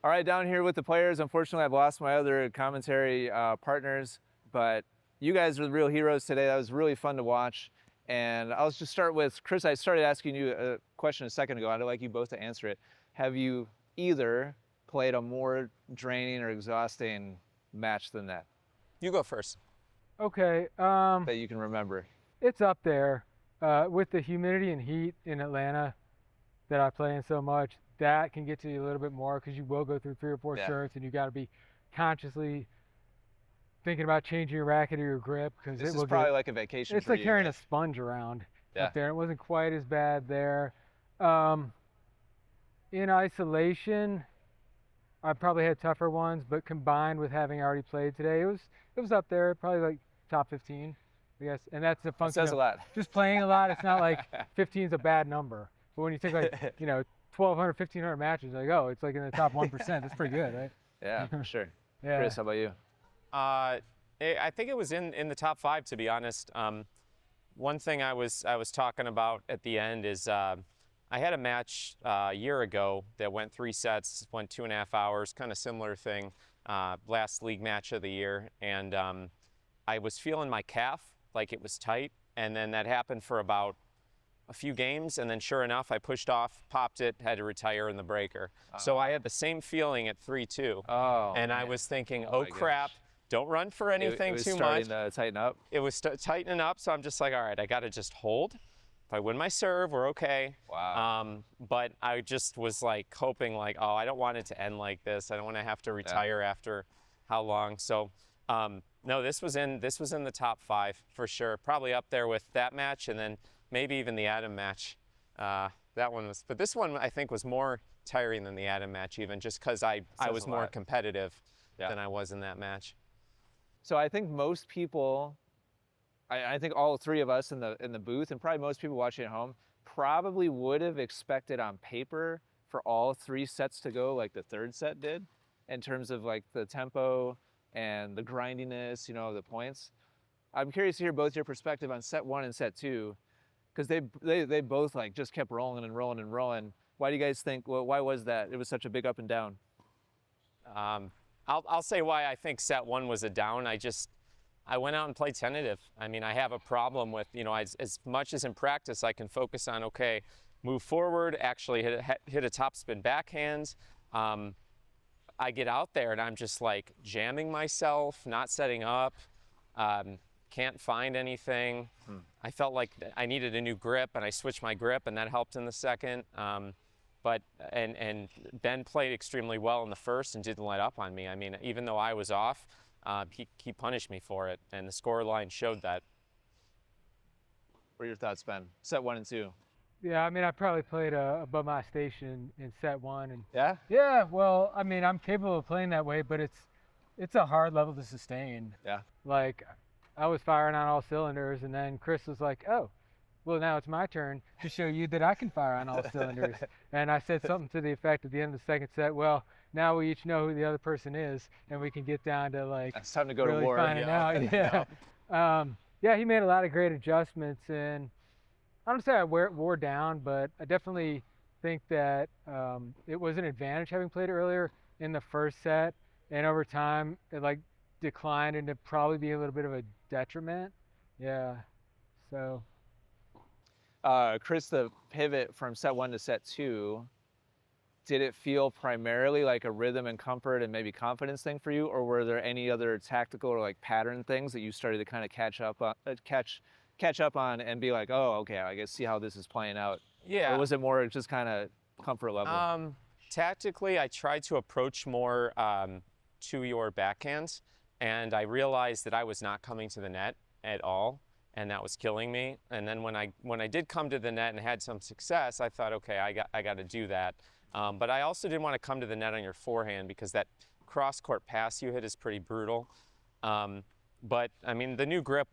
All right, down here with the players. Unfortunately, I've lost my other commentary partners, but you guys are the real heroes today. That was really fun to watch. And I'll just start with Chris. I started asking you a question a second ago. I'd like you both to answer it. Have you either played a more draining or exhausting match than that? You go first. Okay, That you can remember. it's up there. With the humidity and heat in Atlanta that I play in so much, that can get to you a little bit more because you will go through 3 or 4 serves, and you got to be consciously thinking about changing your racket or your grip because This it is will probably like a vacation. It's for like you. carrying a sponge around up there. It wasn't quite as bad there. In isolation, I probably had tougher ones, but combined with having already played today, it was up there, probably like top 15, I guess. And that's a function That says of a lot. just playing a lot. It's not like 15 is a bad number, but when you take like 1,200, 1,500 matches, like it's like in the top 1%. That's pretty good, right? Yeah, for sure. Yeah. Chris, how about you? I think it was in the top 5, to be honest. One thing I was talking about at the end is I had a match a year ago that went 3 sets, went 2.5 hours, kind of similar thing, last league match of the year. And I was feeling my calf, like it was tight. And then that happened for about a few games. And then sure enough, I pushed off, popped it, had to retire in the breaker. So I had the same feeling at 3-2. Oh, and man. I was thinking, Oh oh my crap. gosh. Don't run for anything it was too starting much. to tighten up. It was tightening up, so I'm just like, all right, I got to just hold. If I win my serve, we're okay. Wow. But I just was like hoping, like, oh, I don't want it to end like this. I don't want to have to retire after how long. So, no, this was in the top 5 for sure. Probably up there with that match, and then maybe even the Adam match. That one was, but this one I think was more tiring than the Adam match, even just because I was more competitive than I was in that match. So I think most people, I think all 3 of us in the booth, and probably most people watching at home, probably would have expected on paper for all 3 sets to go like the 3rd set did, in terms of like the tempo and the grindiness, the points. I'm curious to hear both your perspective on set 1 and set 2, because they both like just kept rolling and rolling and rolling. Why do you guys think? Well, why was that? It was such a big up and down. I'll say why I think set 1 was a down. I went out and played tentative. I mean, I have a problem with, as much as in practice, I can focus on, okay, move forward, actually hit a topspin backhand. I get out there and I'm just like jamming myself, not setting up, can't find anything. I felt like I needed a new grip, and I switched my grip, and that helped in the second. But Ben played extremely well in the first and didn't let up on me. I mean, even though I was off, he punished me for it, and the score line showed that. What are your thoughts, Ben? Set 1 and 2. Yeah, I mean, I probably played above my station in set 1, and yeah. Well, I mean, I'm capable of playing that way, but it's a hard level to sustain. Yeah. Like, I was firing on all cylinders, and then Chris was like, "Oh, well, now it's my turn to show you that I can fire on all cylinders." And I said something to the effect at the end of the second set, well, now we each know who the other person is, and we can get down to like it's time to go really to war. finding out. Yeah. He made a lot of great adjustments, and I don't say I wore down, but I definitely think that it was an advantage having played earlier in the first set, and over time it like declined into probably be a little bit of a detriment. Yeah. So. Chris, the pivot from set 1 to set 2, did it feel primarily like a rhythm and comfort and maybe confidence thing for you, or were there any other tactical or like pattern things that you started to kind of catch up on and be like, oh, okay, I guess see how this is playing out? Yeah. Or was it more just kind of comfort level? Tactically, I tried to approach more to your backhands, and I realized that I was not coming to the net at all, and that was killing me. And then when I did come to the net and had some success, I thought, okay, I got to do that. But I also didn't want to come to the net on your forehand, because that cross-court pass you hit is pretty brutal. But I mean, the new grip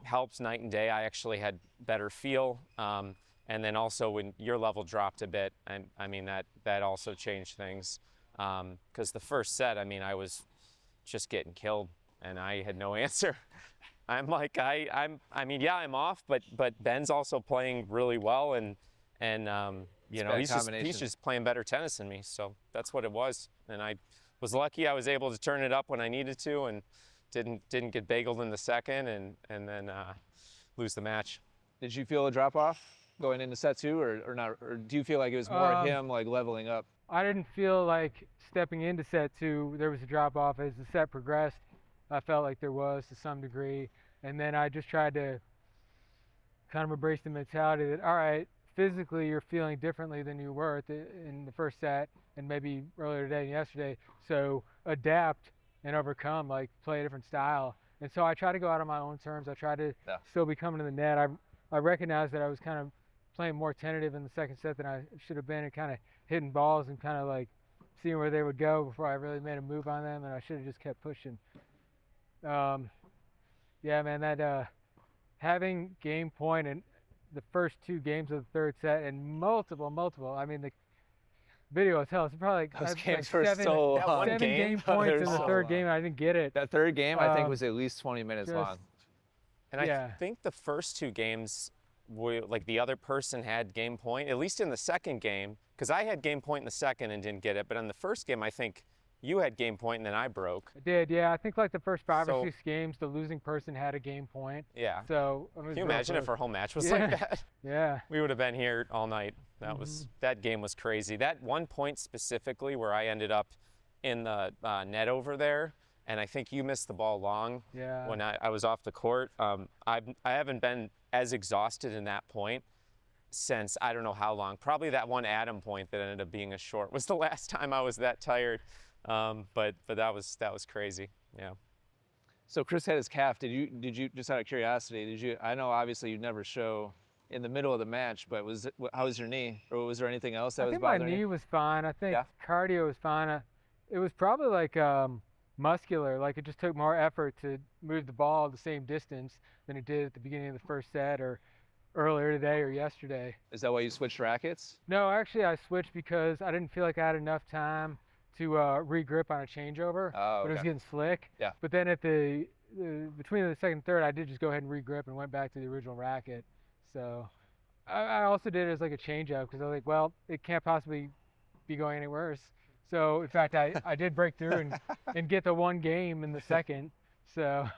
helps night and day. I actually had better feel. And then also when your level dropped a bit, and I mean, that also changed things. Because the first set, I mean, I was just getting killed, and I had no answer. I'm like, I mean, yeah, I'm off, but Ben's also playing really well, and you It's know, bad he's combination. just playing better tennis than me. So that's what it was. And I was lucky I was able to turn it up when I needed to, and didn't get bageled in the second, and then lose the match. Did you feel a drop off going into set 2, or not? Or do you feel like it was more him like leveling up? I didn't feel like stepping into set 2 there was a drop off. As the set progressed, I felt like there was to some degree, and then I just tried to kind of embrace the mentality that, all right, physically you're feeling differently than you were in the first set and maybe earlier today and yesterday, so adapt and overcome, like play a different style. And so I try to go out on my own terms. I try to still be coming to the net. I recognized that I was kind of playing more tentative in the second set than I should have been, and kind of hitting balls and kind of like seeing where they would go before I really made a move on them, and I should have just kept pushing. Yeah, man, that having game point in the first 2 games of the third set and multiple, I mean, the video will tell us probably like, Those like games were seven, so That long. one 7 game? game points in the so third long. game, and I didn't get it. That third game, I think, was at least 20 minutes just- long. And Yeah. I think the first 2 games were like the other person had game point, at least in the second game, because I had game point in the second and didn't get it. But in the first game, I think you had game point and then I broke. I did, yeah. I think like the first 5 So- or 6 games, the losing person had a game point. Yeah. So I mean, Can you imagine if our whole match was like that? Yeah. We would have been here all night. That game was crazy. That one point specifically where I ended up in the net over there, and I think you missed the ball long Yeah. when I was off the court. I haven't been as exhausted in that point since I don't know how long. Probably that one Adam point that ended up being a short was the last time I was that tired. But that was crazy. Yeah. So Chris had his calf. Did you just out of curiosity? I know obviously you never show in the middle of the match, but how was your knee, or was there anything else that was I think my bothering knee you? was fine. I think Yeah. cardio was fine. It was probably like muscular. Like it just took more effort to move the ball the same distance than it did at the beginning of the first set or earlier today or yesterday. Is that why you switched rackets? No, actually I switched because I didn't feel like I had enough time to re-grip on a changeover. Oh, But it was okay. getting slick. Yeah. But then at between the second and third, I did just go ahead and re-grip and went back to the original racket. So I also did it as like a change-up because I was like, well, it can't possibly be going any worse. So in fact, I did break through and get the one game in the second. So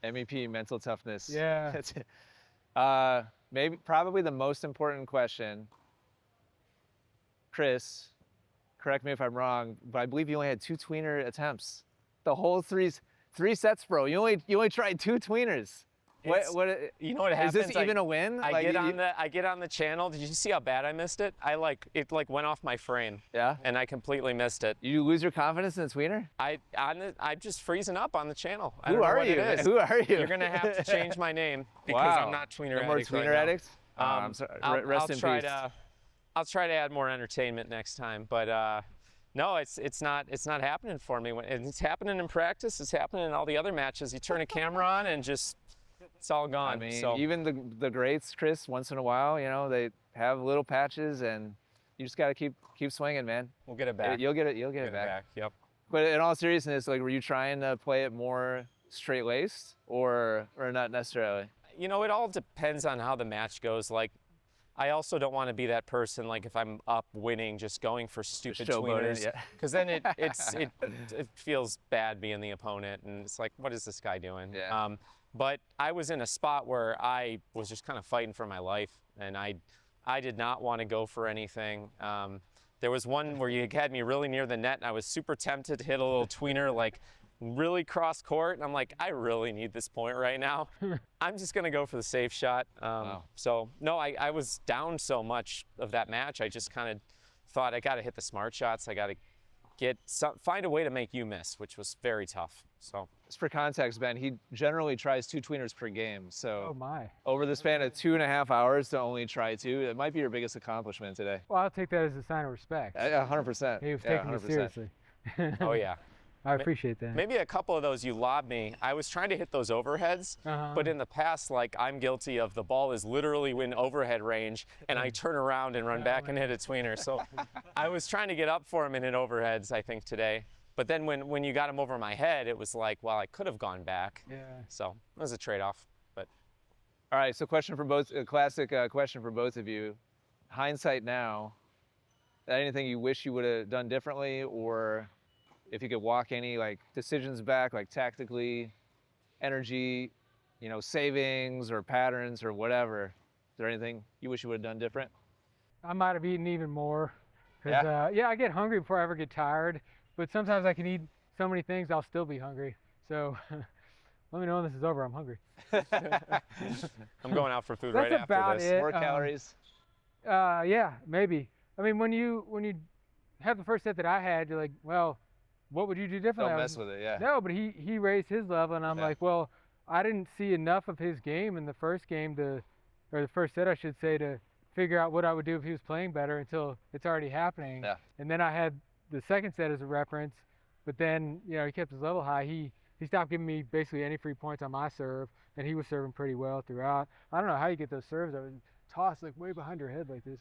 MEP, mental toughness. yeah. That's it. Probably the most important question. Chris, correct me if I'm wrong, but I believe you only had 2 tweener attempts. The whole three sets, bro. You only tried 2 tweeners. You know what Is happens? this even a win? I get on the channel. Did you see how bad I missed it? It went off my frame. Yeah. And I completely missed it. You lose your confidence in the tweener? I'm just freezing up on the channel. I Who don't know are what you? it is. Who are you? You're gonna have to change my name because Wow. I'm not tweener No more addict right tweener now. addicts? I'm sorry. Rest in peace. I'll try to add more entertainment next time, but no, it's not happening for me. It's happening in practice. It's happening in all the other matches. You turn a camera on and just it's all gone. I mean, so even the greats, Chris, once in a while, they have little patches, and you just got to keep swinging, man. we'll get it back. You'll get it Get it back. Yep. But in all seriousness, like, were you trying to play it more straight-laced, or not necessarily? You know, it all depends on how the match goes. Like, I also don't want to be that person, like if I'm up winning, just going for stupid showboating, tweeners. yeah. Because then it feels bad being the opponent, and it's like, what is this guy doing? Yeah. But I was in a spot where I was just kind of fighting for my life, and I did not want to go for anything. There was one where you had me really near the net, and I was super tempted to hit a little tweener, like really cross court, and I'm like, I really need this point right now. I'm just gonna go for the safe shot. Wow. So no, I was down so much of that match. I just kind of thought I got to hit the smart shots. I got to find a way to make you miss, which was very tough. So Just for context, Ben, he generally tries 2 tweeners per game. So Oh my. over the span of 2.5 hours to only try 2, it might be your biggest accomplishment today. Well, I'll take that as a sign of respect. 100%. He was Yeah, taking me 100%. seriously. oh yeah. I appreciate that. Maybe a couple of those you lobbed me. I was trying to hit those overheads, but in the past, like, I'm guilty of the ball is literally in overhead range, and I turn around and run back and hit a tweener. So I was trying to get up for him and hit overheads, I think, today. But then when you got him over my head, it was like, well, I could have gone back. Yeah. So it was a trade-off. But All right, so question for both, a classic question for both of you. Hindsight now, Anything you wish you would have done differently, or if you could walk any like decisions back, like tactically, energy, savings or patterns or whatever. Is there anything you wish you would have done different? I might have eaten even more. Cause Yeah? yeah, I get hungry before I ever get tired, but sometimes I can eat so many things I'll still be hungry. So let me know when this is over. I'm hungry. I'm going out for food That's right after about this. it. More calories? Yeah, maybe. I mean, when you have the first set that I had, you're like, well, what would you do differently? Don't I mess was- with it, yeah. No, but he raised his level, and I'm Yeah. like, well, I didn't see enough of his game in the first game or the first set, I should say, to figure out what I would do if he was playing better until it's already happening. Yeah. And then I had the second set as a reference, but then he kept his level high. He stopped giving me basically any free points on my serve, and he was serving pretty well throughout. I don't know how you get those serves. I was tossed like way behind your head like this.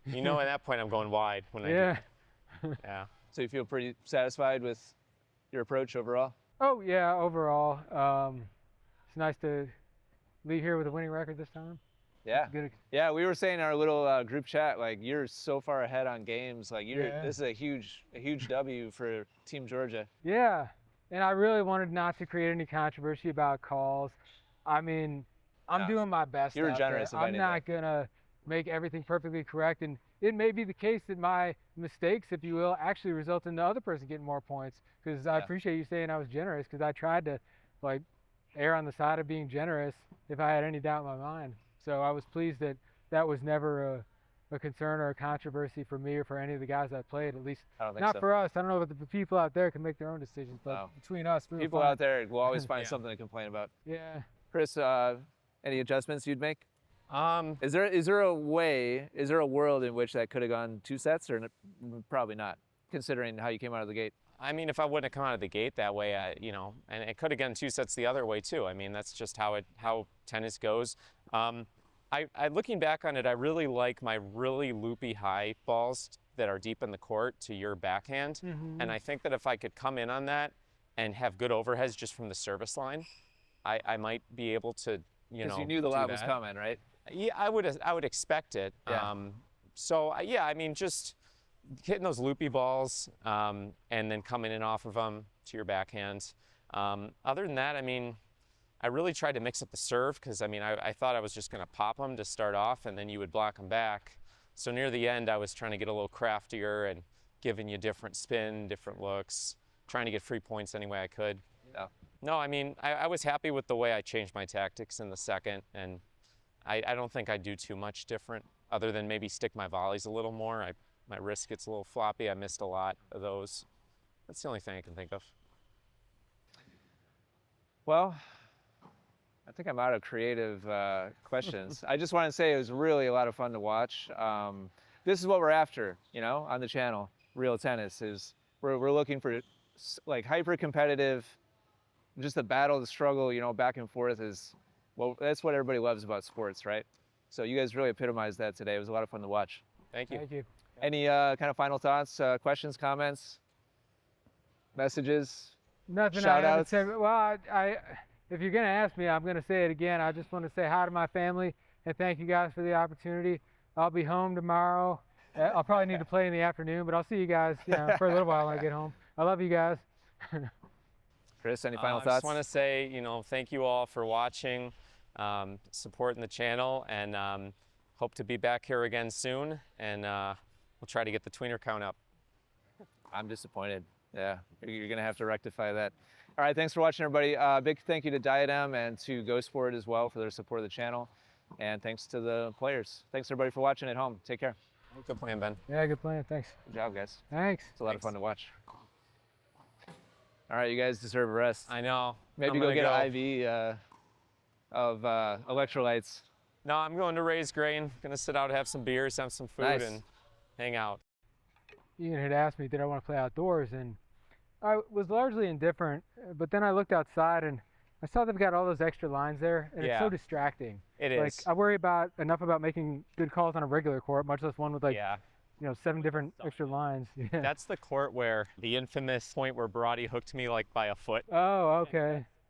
At that point I'm going wide when I Yeah. do. Yeah. So you feel pretty satisfied with your approach overall? Oh yeah, overall, it's nice to leave here with a winning record this time. Yeah. Good. Yeah, we were saying in our little group chat, like you're so far ahead on games. Like Yeah. this is a huge W for Team Georgia. Yeah, and I really wanted not to create any controversy about calls. I mean, I'm No. doing my best. You were out generous there. if I'm not anything. gonna make everything perfectly correct, and it may be the case that my mistakes, if you will, actually result in the other person getting more points. Because I Yeah. appreciate you saying I was generous, because I tried to like err on the side of being generous if I had any doubt in my mind. So I was pleased that that was never a concern or a controversy for me or for any of the guys I played. At least I don't think not so. for us. I don't know if the people out there can make their own decisions, but No. between us, we were People fine. out there will always find Yeah. something to complain about. Yeah. Chris, any adjustments you'd make? Um, Is there a world in which that could have gone 2 sets, or probably not, considering how you came out of the gate? I mean, if I wouldn't have come out of the gate that way, and it could have gone 2 sets the other way too. I mean, that's just how tennis goes. Looking back on it, I really like my really loopy high balls that are deep in the court to your backhand. And I think that if I could come in on that and have good overheads just from the service line, I might be able to, Because you knew the do lob was that. coming, right? Yeah, I would expect it. Yeah. Yeah, I mean, just hitting those loopy balls and then coming in off of them to your backhand. Other than that, I mean, I really tried to mix up the serve because, I mean, I thought I was just going to pop them to start off and then you would block them back. So near the end, I was trying to get a little craftier and giving you different spin, different looks, trying to get free points any way I could. Yeah. No, I mean, I was happy with the way I changed my tactics in the second, and I don't think I'd do too much different other than maybe stick my volleys a little more. My wrist gets a little floppy. I missed a lot of those. That's the only thing I can think of. Well, I think I'm out of creative questions. I just want to say it was really a lot of fun to watch. This is what we're after, on the channel. Real Tennis is we're looking for like hyper competitive, just the battle, the struggle, back and forth is, well, that's what everybody loves about sports, right? So you guys really epitomized that today. It was a lot of fun to watch. Thank you. Thank you. Any kind of final thoughts, questions, comments, messages? Nothing Shout I haven't outs? said. Well, if you're gonna ask me, I'm gonna say it again. I just want to say hi to my family and thank you guys for the opportunity. I'll be home tomorrow. I'll probably need to play in the afternoon, but I'll see you guys, for a little while when I get home. I love you guys. Chris, any final I thoughts? just want to say, thank you all for watching, supporting the channel, and hope to be back here again soon. And we'll try to get the tweener count up. I'm disappointed. Yeah, you're gonna have to rectify that. All right, thanks for watching, everybody. Big thank you to Diadem and to Go Sport as well for their support of the channel. And thanks to the players. Thanks everybody for watching at home. Take care. Good plan, Ben. Yeah, good plan. Thanks. Good job, guys. Thanks. It's a lot of Thanks. fun to watch. All right, you guys deserve a rest. I know. Maybe I'm go gonna get an IV of electrolytes. No, I'm going to raise grain. Gonna sit out, have some beers, have some food, Nice. and hang out. Ian had asked me, did I want to play outdoors? And I was largely indifferent, but then I looked outside and I saw they've got all those extra lines there, and it's so Yeah. distracting. It Like, is. I worry enough about making good calls on a regular court, much less one with Yeah. 7 different extra lines. Yeah. That's the court where the infamous point where Barati hooked me like by a foot. Oh, okay.